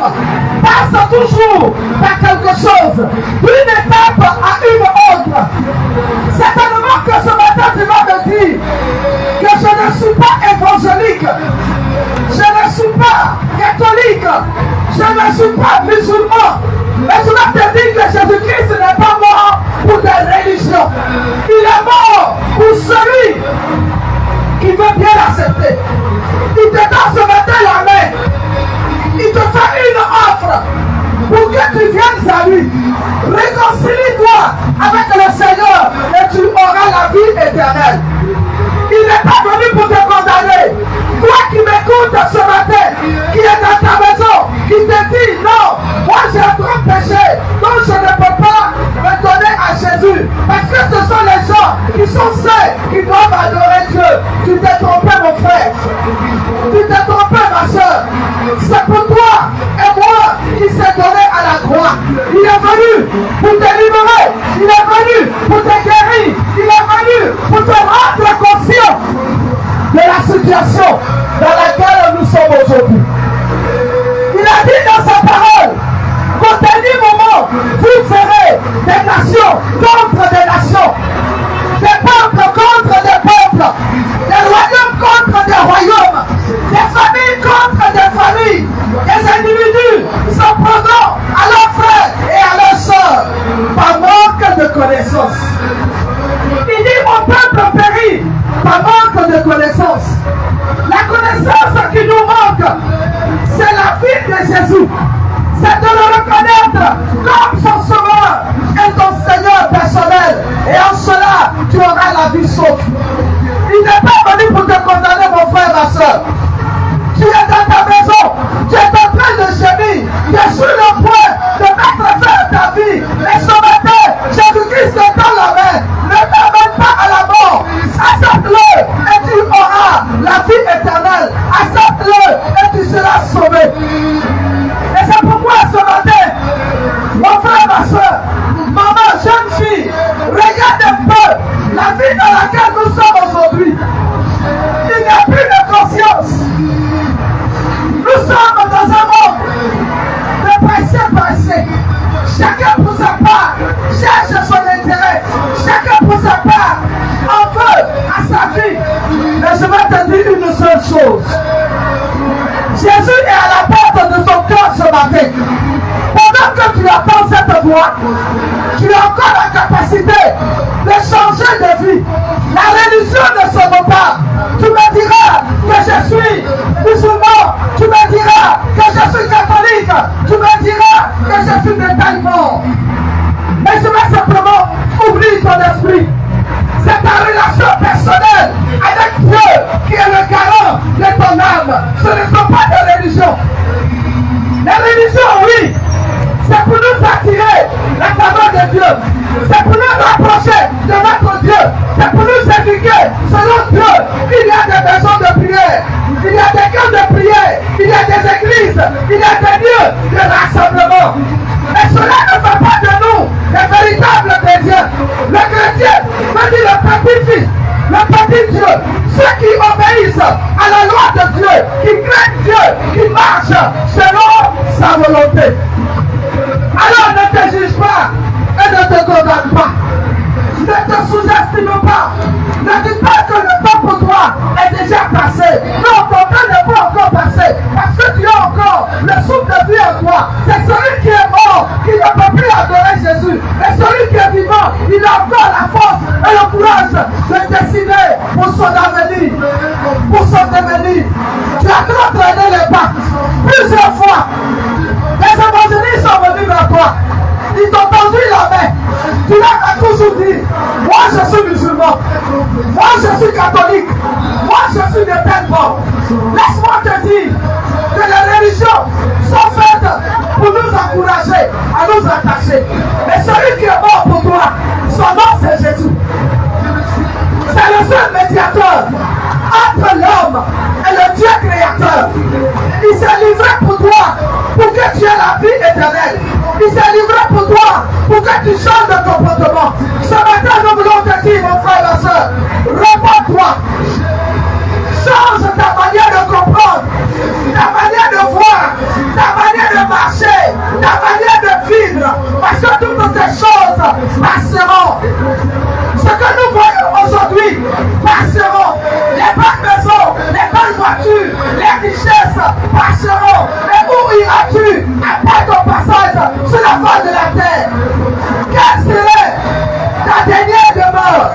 l'homme passe toujours par quelque chose, d'une étape à une autre. Certainement que ce matin tu vas me dire que je ne suis pas évangélique, je ne suis pas catholique, je ne suis pas musulman. Mais je vais te dire que Jésus-Christ n'est pas mort pour des religions. Il est mort pour celui qui veut bien l'accepter. Il te donne ce matin la main. Il te fait une offre pour que tu viennes à lui. Réconcilie-toi avec le Seigneur et tu auras la vie éternelle. Il n'est pas venu pour te condamner. Toi qui m'écoutes ce matin, qui est dans ta maison, qui te dit non, moi j'ai trop péché, donc je ne peux pas me donner à Jésus. Parce que ce sont les gens qui sont saints, qui doivent adorer Dieu. Tu t'es trompé mon frère. Tu t'es trompé ma soeur. C'est pour toi et moi qui s'est donné à la croix. Il est venu pour te libérer. Il est venu pour te guérir. Il est venu pour te rendre conscient de la situation dans laquelle nous sommes aujourd'hui. Il a dit dans sa parole qu'au dernier moment, vous ferez des nations contre des nations, des peuples contre des peuples, des royaumes contre des royaumes, des familles contre des familles. Les individus s'opposeront à leurs frères et à leurs sœurs par manque de connaissance. Il dit mon peuple périt par manque de connaissance. La connaissance qui nous manque, c'est la vie de Jésus. C'est de le reconnaître comme son sauveur et ton Seigneur personnel. Et en cela, tu auras la vie sauve. Il n'est pas venu pour te condamner, mon frère, ma soeur. Tu es dans ta maison, tu es en train de gémir, tu es sur le point de mettre fin à ta vie. Et ce matin, Jésus-Christ te donne la main. Ne t'amène pas à la mort. Accepte-le et tu auras la vie éternelle. Accepte-le et tu seras sauvé. Et c'est pourquoi ce matin, mon frère, ma soeur, maman, jeune fille, regarde un peu la vie dans laquelle nous sommes aujourd'hui. Il n'y a plus de conscience. Nous sommes dans un monde de passé. Chacun pour sa part cherche son intérêt. Chacun pour sa part en veut à sa vie. Mais je vais te dire une seule chose. Jésus est à la porte de ton cœur ce matin. Pendant que tu attends cette voix, tu as encore la capacité de changer de vie. La religion ne se vaut pas. Tu me diras que je suis musulman. Tu me diras que je suis catholique. Tu me diras que je suis de taille mort. Mais je vais simplement ouvrir ton esprit. C'est ta relation personnelle avec Dieu qui est le garant de ton âme. Ce ne sont pas des religions. Les religions, oui, c'est pour nous attirer la faveur de Dieu. C'est pour nous rapprocher de notre Dieu. C'est pour nous éduquer selon Dieu. Il y a des maisons de prière. Il y a des camps de prière. Il y a des églises. Il y a des lieux de rassemblement. Mais cela ne fait pas de nous les véritables chrétiens. Le chrétien veut dire le petit-fils, le petit Dieu. Ceux qui obéissent à la loi de Dieu, qui craignent Dieu, qui marchent selon sa volonté. Alors ne te juge pas et ne te condamne pas. Ne te sous-estime pas. Ne dis pas que le temps pour toi est déjà passé. Non, ton temps n'est pas encore passé. Parce que tu as encore le souffle de vie en toi. C'est celui qui est mort qui ne peut plus adorer Jésus. Mais celui qui est vivant, il a encore la force et le courage de décider pour son avenir, pour son devenir. Tu as trop traîné les pas plusieurs fois. Les évangélistes sont venus vers toi. Ils t'ont tendu la main. Tu leur as toujours dit, moi je suis musulman, moi je suis catholique, moi je suis de tel bord. Laisse-moi te dire que les religions sont faites pour nous encourager à nous attacher. Mais celui qui est mort pour toi, son nom c'est Jésus. C'est le seul médiateur entre l'homme et le Dieu créateur. Il s'est livré pour toi, pour que tu aies la vie éternelle. Il s'est livré pour toi, pour que tu changes de comportement. Ce matin, nous voulons te dire, mon frère, ma soeur, réponds-toi. Change ta manière de comprendre, ta manière de voir, ta manière de marcher. passeront. Ce que nous voyons aujourd'hui passeront. Les bonnes maisons, les bonnes voitures, les richesses passeront. Mais où iras-tu après ton passage sur la face de la terre? Quelle serait ta dernière demeure?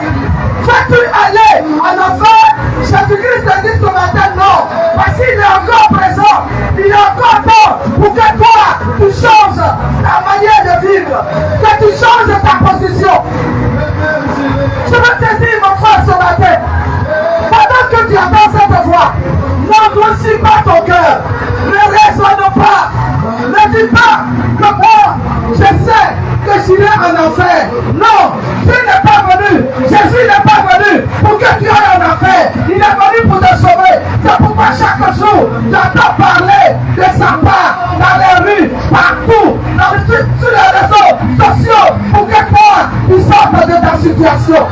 Vas-tu aller en enfer? Jésus-Christ te dit ce matin non. Parce qu'il est encore présent. Il est encore temps pour que toi, tu changes ta manière de vivre. Que tu changes ta position. Je veux te dire, mon frère, ce matin, pendant que tu entends cette voix, n'endurcis pas ton cœur. Ne raisonne pas. Ne dis pas que moi, je sais que j'irai en enfer. Non, Dieu n'est pas venu. Jésus n'est pas venu pour que tu ailles en enfer. Il est venu pour te sauver. C'est pourquoi chaque jour, j'entends parler de sa part dans les rues, partout, sur les réseaux sociaux, pour que toi, tu sortes de ta situation.